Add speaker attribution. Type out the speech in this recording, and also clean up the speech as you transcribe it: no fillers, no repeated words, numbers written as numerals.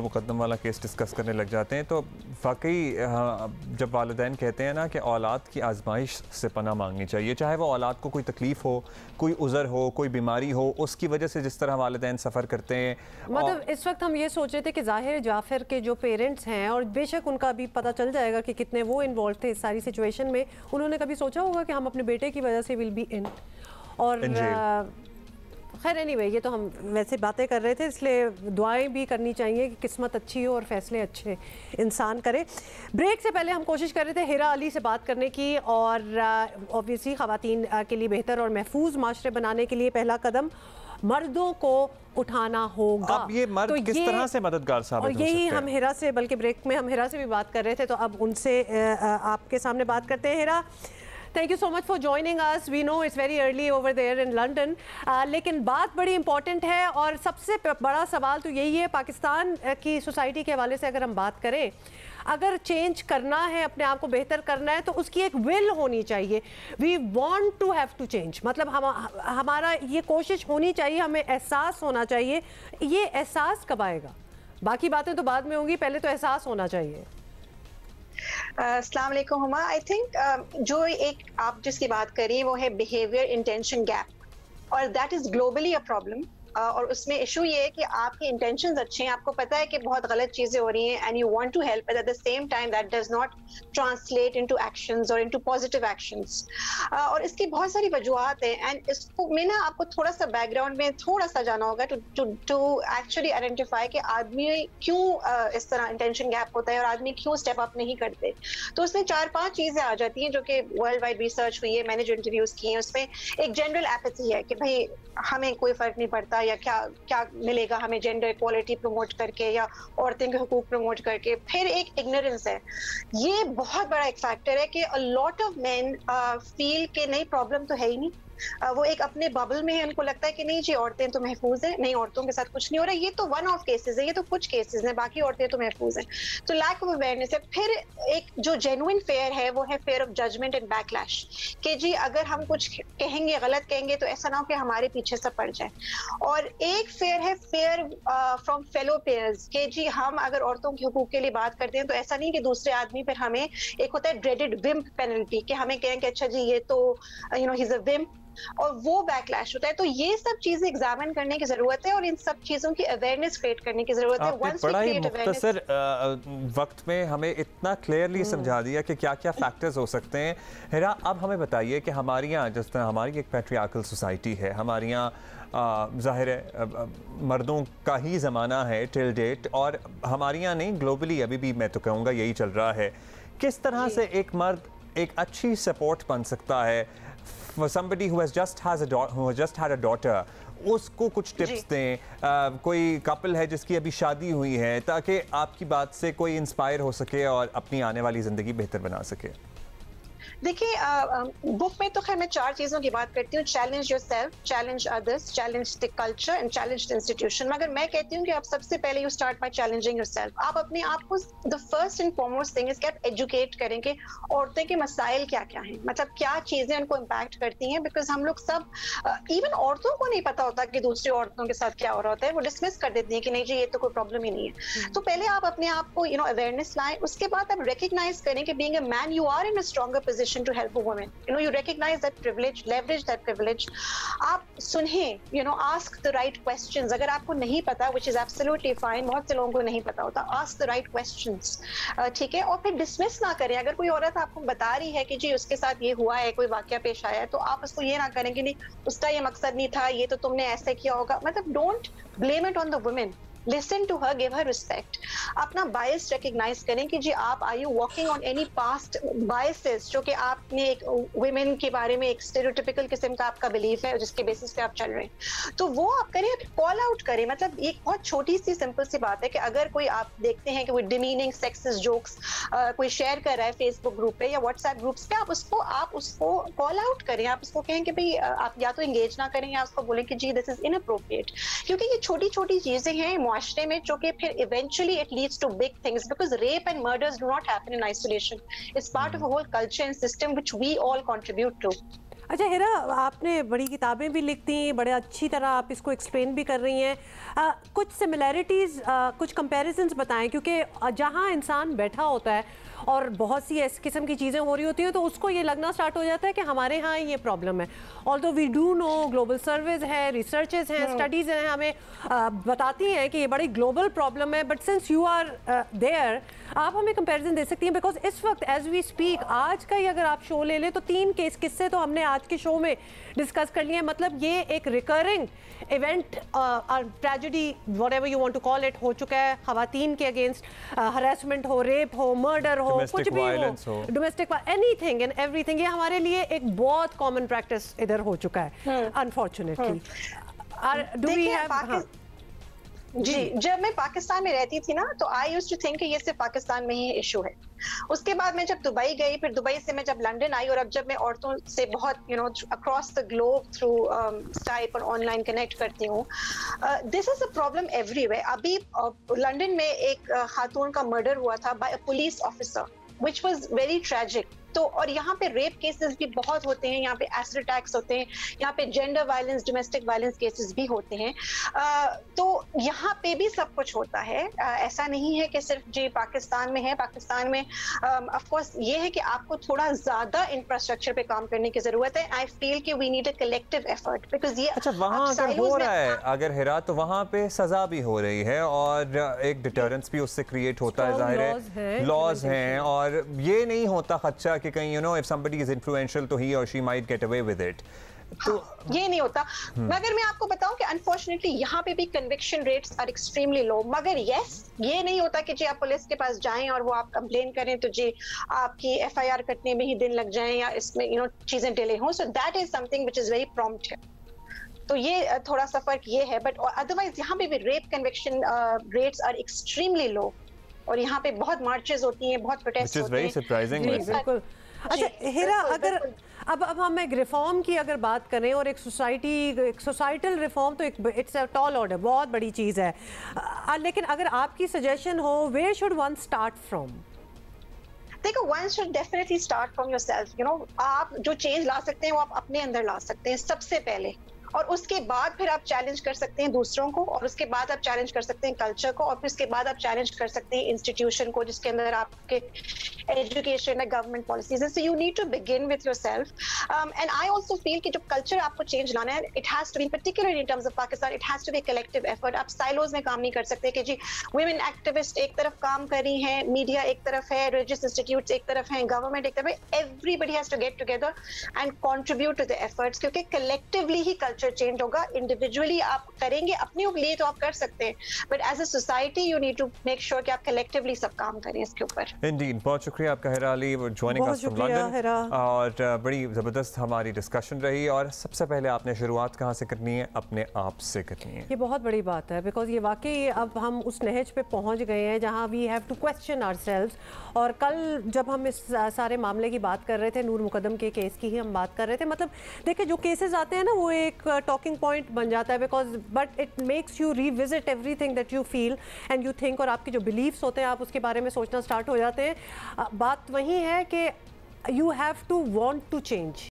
Speaker 1: مقدم والا case discuss کرنے لگ جاتے ہیں تو واقعی جب والدین کہتے ہیں نا کہ اولاد کی آزمائش سے پناہ مانگنی چاہیے، چاہے وہ اولاد کو کوئی تکلیف ہو، کوئی عذر ہو، کوئی بیماری ہو، اس کی وجہ سے جس طرح والدین سفر کرتے ہیں.
Speaker 2: مطلب اس وقت ہم یہ سوچ رہے تھے کہ ظاہر جعفر کے جو پیرنٹس ہیں، اور بے شک ان کا بھی پتہ چل جائے گا کہ کتنے وہ انوالو تھے اس ساری سچویشن میں، انہوں نے کبھی سوچا ہوگا کہ ہم اپنے بیٹے کی وجہ سے ول بی ان، اور خیر اینی وے یہ تو ہم ویسے باتیں کر رہے تھے، اس لیے دعائیں بھی کرنی چاہیے کہ قسمت اچھی ہو اور فیصلے اچھے انسان کرے. بریک سے پہلے ہم کوشش کر رہے تھے ہیرا علی سے بات کرنے کی، اور اوبویسلی خواتین کے لیے بہتر اور محفوظ معاشرے بنانے کے لیے پہلا قدم مردوں کو اٹھانا ہوگا.
Speaker 1: اب یہ مرد کس طرح سے مددگار ثابت ہو سکتے ہیں؟ اور
Speaker 2: یہی ہم ہیرا سے، بلکہ بریک میں ہم ہیرا سے بھی بات کر رہے تھے، تو اب ان سے آپ کے سامنے بات کرتے ہیں. ہیرا، thank you so much for joining us. We know it's very early over there in London. لیکن بات بڑی امپورٹنٹ ہے، اور سب سے بڑا سوال تو یہی ہے پاکستان کی سوسائٹی کے حوالے سے اگر ہم بات کریں، اگر چینج کرنا ہے، اپنے آپ کو بہتر کرنا ہے، تو اس کی ایک ول ہونی چاہیے. We want to have to change, مطلب ہمارا یہ کوشش ہونی چاہیے، ہمیں احساس ہونا چاہیے. یہ احساس کب آئے گا؟ باقی باتیں تو بعد میں ہوں گی، پہلے تو احساس ہونا چاہیے.
Speaker 3: السلام علیکم ہما. آئی تھنک جو ایک آپ جس کی بات کری وہ ہے بیہیویئر انٹینشن گیپ، اور that is globally a problem. اور اس میں ایشو یہ ہے کہ آپ کے انٹینشنز اچھے ہیں، آپ کو پتا ہے کہ بہت غلط چیزیں ہو رہی ہیں، and you want to help, at the same time that does not translate into actions اور انٹو پازیٹیو ایکشنز. اور اس کی بہت ساری وجوہات ہیں، اینڈ اس کو میں نا آپ کو تھوڑا سا بیک گراؤنڈ میں تھوڑا سا جانا ہوگا ٹو ایکچولی آئیڈینٹیفائی کہ آدمی کیوں اس طرح انٹینشن گیپ ہوتا ہے اور آدمی کیوں اسٹیپ اپ نہیں کرتے. تو اس میں 4-5 چیزیں آ جاتی ہیں جو کہ ورلڈ وائڈ ریسرچ ہوئی ہے، میں نے جو انٹرویوز کیے ہیں اس میں ایک جنرل ایپیتھی ہے کہ بھائی ہمیں کوئی فرق نہیں پڑتا، یا کیا ملے گا ہمیں جینڈر ایکوالٹی پروموٹ کر کے یا عورتوں کے حقوق پروموٹ کر کے. پھر ایک اگنورنس ہے، یہ بہت بڑا ایک فیکٹر ہے کہ a lot of men feel کہ نہیں پرابلم تو ہے ہی نہیں. وہ ایک اپنے ببل میں ہے، ان کو لگتا ہے کہ نہیں جی عورتیں تو محفوظ ہیں، نہیں عورتوں کے ساتھ کچھ نہیں ہو رہا. یہ تو ون آف کیسز ہے، یہ تو کچھ کیسز ہیں، باقی عورتیں تو محفوظ ہیں. تو لیک آف اویئرنیس ہے. پھر ایک جو جینوئن فیئر ہے وہ ہے fear of judgement and backlash, کہ جی اگر ہم کچھ کہیں گے، غلط کہیں گے، تو ایسا نہ ہو کہ ہمارے پیچھے سے پڑ جائے. اور ایک فیئر ہے فیئر فرام فیلو پیئرز، کہ جی ہم اگر عورتوں کے حقوق کے لیے بات کرتے ہیں تو ایسا نہیں کہ دوسرے آدمی پھر ہمیں، ایک ہوتا ہے ڈریڈڈ ومپ پینلٹی، کہ ہمیں کہیں کہ اچھا جی یہ تو ہی از اے ومپ، اور وہ بیک لیش ہوتا ہے. تو یہ سب چیزیں ایگزامن کرنے کی ضرورت ہے، اور ان سب چیزوں کی اویئرنیس کریٹ کرنے کی ضرورت ہے.
Speaker 1: آپ نے بڑا ہی مختصر وقت میں ہمیں اتنا کلیئرلی سمجھا دیا کہ کیا کیا فیکٹرز ہو سکتے ہیں. ہیرا، اب ہمیں بتائیے کہ ہمارے یہاں جس طرح ہماری ایک پیٹریارکل سوسائٹی ہے، ہمارے یہاں ظاہر ہے مردوں کا ہی زمانہ ہے ٹل ڈیٹ، اور ہمارے یہاں نہیں گلوبلی ابھی بھی میں تو کہوں گا یہی چل رہا ہے. کس طرح سے ایک مرد ایک اچھی سپورٹ بن سکتا ہے for somebody who has just had a daughter؟ اس کو کچھ ٹپس دیں. کوئی کپل ہے جس کی ابھی شادی ہوئی ہے، تاکہ آپ کی بات سے کوئی انسپائر ہو سکے اور اپنی آنے والی زندگی بہتر بنا سکے.
Speaker 3: دیکھیے بک میں تو خیر میں 4 چیزوں کی بات کرتی ہوں: challenge your self, challenge others, challenge the culture and challenge the institution. مگر میں کہتی ہوں کہ آپ سب سے پہلے you start by challenging your self. آپ اپنے آپ کو the first and foremost thing is کہ آپ ایجوکیٹ کریں کہ عورتوں کے مسائل کیا کیا ہیں، مطلب کیا چیزیں ان کو امپیکٹ کرتی ہیں. بیکاز ہم لوگ سب ایون عورتوں کو نہیں پتا ہوتا کہ دوسری عورتوں کے ساتھ کیا ہو رہا ہوتا ہے، وہ ڈسمس کر دیتی ہیں کہ نہیں جی یہ تو کوئی پرابلم ہی نہیں ہے. تو پہلے آپ اپنے آپ کو اویئرنیس لائیں. اس کے بعد آپ ریکگنائز کریں کہ being a man you are in a stronger position to help a woman. You recognize that privilege, leverage that privilege. آپ سنیں، ask the right questions. اگر آپ کو نہیں پتا, which is absolutely fine, بہت سے لوگوں کو نہیں پتا ہوتا, ask the right questions. ٹھیک ہے. اور پھر ڈسمس نہ کریں. اگر کوئی عورت آپ کو بتا رہی ہے کہ جی اس کے ساتھ یہ ہوا ہے, کوئی واقعہ پیش آیا ہے, تو آپ اس کو یہ نہ کریں کہ نہیں اس کا یہ مقصد نہیں تھا, یہ تو تم نے ایسے کیا ہوگا. مطلب don't blame it on the women. Listen to her, give her respect. اپنا bias recognize کریں کہ جی آپ are you walking on any past biases جو کہ آپ نے ایک women کے بارے میں ایک stereotypical قسم کا آپ کا belief ہے جس کے بیسس پہ آپ چل رہے ہیں, تو وہ آپ کریں, call out کریں. مطلب ایک بہت چھوٹی سی سمپل سی بات ہے کہ اگر کوئی آپ دیکھتے ہیں کہ وہ demeaning sexist jokes کوئی شیئر کر رہا ہے فیس بک گروپ پہ یا واٹس ایپ گروپس پہ, آپ اس کو call out کریں. آپ اس کو کہیں کہ بھائی آپ یا تو انگیج نہ کریں یا اس کو بولیں کہ جی this is inappropriate. کیونکہ یہ چھوٹی چھوٹی چیزیں ہیں معاشرے میں جو کہ پھر eventually it leads to big things, because rape and murders do not happen in isolation. It's part of a whole culture and system which we all contribute to.
Speaker 2: اچھا ہیرا، آپ نے بڑی کتابیں بھی لکھ دی، بڑے اچھی طرح آپ اس کو ایکسپلین بھی کر رہی ہیں. کچھ سملیرٹیز، کچھ کمپیریزنز بتائیں، کیونکہ جہاں انسان بیٹھا ہوتا ہے اور بہت سی اس قسم کی چیزیں ہو رہی ہوتی ہیں تو اس کو یہ لگنا سٹارٹ ہو جاتا ہے کہ ہمارے ہاں یہ پرابلم ہے. although we do know global surveys ہے، ریسرچز ہیں، اسٹڈیز ہیں، ہمیں بتاتی ہیں کہ یہ بڑی گلوبل پرابلم ہے. But since you are there, آپ ہمیں کمپیریزن دے سکتی ہیں، بیکاز اس وقت ایز وی اسپیک آج کا ہی اگر آپ شو لے لیں تو 3 قصے تو ہم نے آج کے شو میں ڈسکس کر لیے ہیں. مطلب یہ ایک recurring event, tragedy whatever you want to call it, ہو چکا ہے. خواتین کے اگینسٹ ہراسمنٹ ہو، ریپ ہو، مرڈر ہو، کچھ بھی ہو، domestic anything and everything, یہ ہمارے لیے ایک بہت کامن پریکٹس ادھر ہو چکا ہے انفارچونیٹلی.
Speaker 3: جی، جب میں پاکستان میں رہتی تھی نا تو آئی یوزڈ ٹو تھنک کہ یہ صرف پاکستان میں ہی ایشو ہے. اس کے بعد میں جب دبئی گئی، پھر دبئی سے میں جب لنڈن آئی، اور اب جب میں عورتوں سے بہت across the globe through Skype اور آن لائن کنیکٹ کرتی ہوں، دس از اے پرابلم ایوری ویئر. ابھی لنڈن میں ایک خاتون کا مرڈر ہوا تھا by a police officer which was very tragic. تو اور یہاں پہ ریپ کیسز بھی بہت ہوتے ہیں، یہاں پہ ایسڈ اٹیکس ہوتے ہیں، یہاں پہ gender violence, domestic violence cases بھی ہوتے ہیں. تو یہاں پہ بھی سب کچھ ہوتا ہے. ایسا نہیں ہے کہ صرف جی پاکستان میں ہے. پاکستان میں آف کورس یہ ہے کہ آپ کو تھوڑا زیادہ انفراسٹرکچر پہ کام کرنے کی ضرورت ہے. آئی فیل کہ we need a collective effort because یہ
Speaker 1: اچھا وہاں اگر ہو رہا ہے اگر ہیرا تو وہاں پہ سزا بھی ہو رہی ہے اور ایک ڈیٹرنس بھی اس سے کریٹ ہوتا ہے. ظاہر ہے لاز ہیں اور یہ نہیں ہوتا خدشہ کہ کہیں if somebody is influential تو he or she might get away with it.
Speaker 3: تو یہ نہیں ہوتا. مگر میں آپ کو بتاؤں کہ انفارچونیٹلی یہاں پہ بھی کنوکشن ریٹس آر ایکسٹریملی لو. مگر یس یہ نہیں ہوتا کہ جی آپ پولیس کے پاس جائیں اور وہ آپ کمپلین کریں تو جی آپ کی ایف آئی آر کٹنے میں ہی دن لگ جائیں یا اس میں چیزیں ڈیلے ہوں. So that is some thing which is very prompt. تو یہ تھوڑا سا فرق یہ ہے. بٹ ادروائز یہاں پہ بھی rape conviction rates are extremely low اور یہاں پہ بہت مارچز ہوتی ہیں، بہت پروٹیسٹ ہوتے ہیں.
Speaker 2: بالکل. اچھا ہیرا، اگر اب ہم ایک ریفارم کی اگر بات کریں اور ایک سوسائٹل ریفارم تو اٹس اے ٹال آرڈر، بہت بڑی چیز ہے، لیکن اگر آپ کی سجیشن ہو where should one start from?
Speaker 3: دیکھو one should definitely start from yourself. آپ جو چینج لا سکتے ہیں وہ آپ اپنے اندر لا سکتے ہیں سب سے پہلے، اور اس کے بعد پھر آپ چیلنج کر سکتے ہیں دوسروں کو، اور اس کے بعد آپ چیلنج کر سکتے ہیں کلچر کو، اور پھر اس کے بعد آپ چیلنج کر سکتے ہیں انسٹیٹیوشن کو جس کے اندر آپ کے ایجوکیشن ہے، گورنمنٹ پالیسیز ہے. So you need to begin with yourself. And I also feel کہ جو کلچر آپ کو چینج لانا ہے، it has to be particularly in terms of Pakistan, it has to be collective effort. آپ silos میں کام نہیں کر سکتے کہ جی ویمن ایکٹیوسٹ ایک طرف کام کر رہی ہیں، میڈیا ایک طرف ہے، ریلیجیس انسٹیٹیوٹس ایک طرف ہیں، گورنمنٹ ایک طرف ہے. Everybody has to get together and contribute to the efforts, کیونکہ کلیکٹیولی ہی کلچر چینج ہوگا. انڈیویجولی آپ کریں گے اپنے لیے تو آپ کر سکتے ہیں، but as a society you need to make sure کہ آپ کلیکٹیولی سب کام کریں اس کے اوپر.
Speaker 1: انڈیڈ بہت شکریہ آپ کا ہیرا علی جوائننگ اس فرام لنڈن، اور بڑی زبردست ہماری ڈسکشن رہی. اور سب سے پہلے آپ نے شروعات کہاں سے کرنی ہے؟ اپنے آپ سے کرنی ہے.
Speaker 2: یہ بہت بڑی بات ہے بیکاز یہ واقعی اب ہم اس نہج پہ پہنچ گئے ہیں جہاں we have to question ourselves. اور کل جب ہم اس سارے معاملے کی بات کر رہے تھے، نور مقدم کے کیس کی ہی ہم بات کر رہے تھے، مطلب دیکھیں جو کیسز آتے ہیں نا وہ ایک ٹاکنگ پوائنٹ بن جاتا ہے because but it makes you revisit everything that you feel and you think, اور آپ کی جو بلیفس ہوتے ہیں آپ اس کے بارے میں سوچنا اسٹارٹ ہو جاتے ہیں. بات وہی ہے کہ you have to want to change.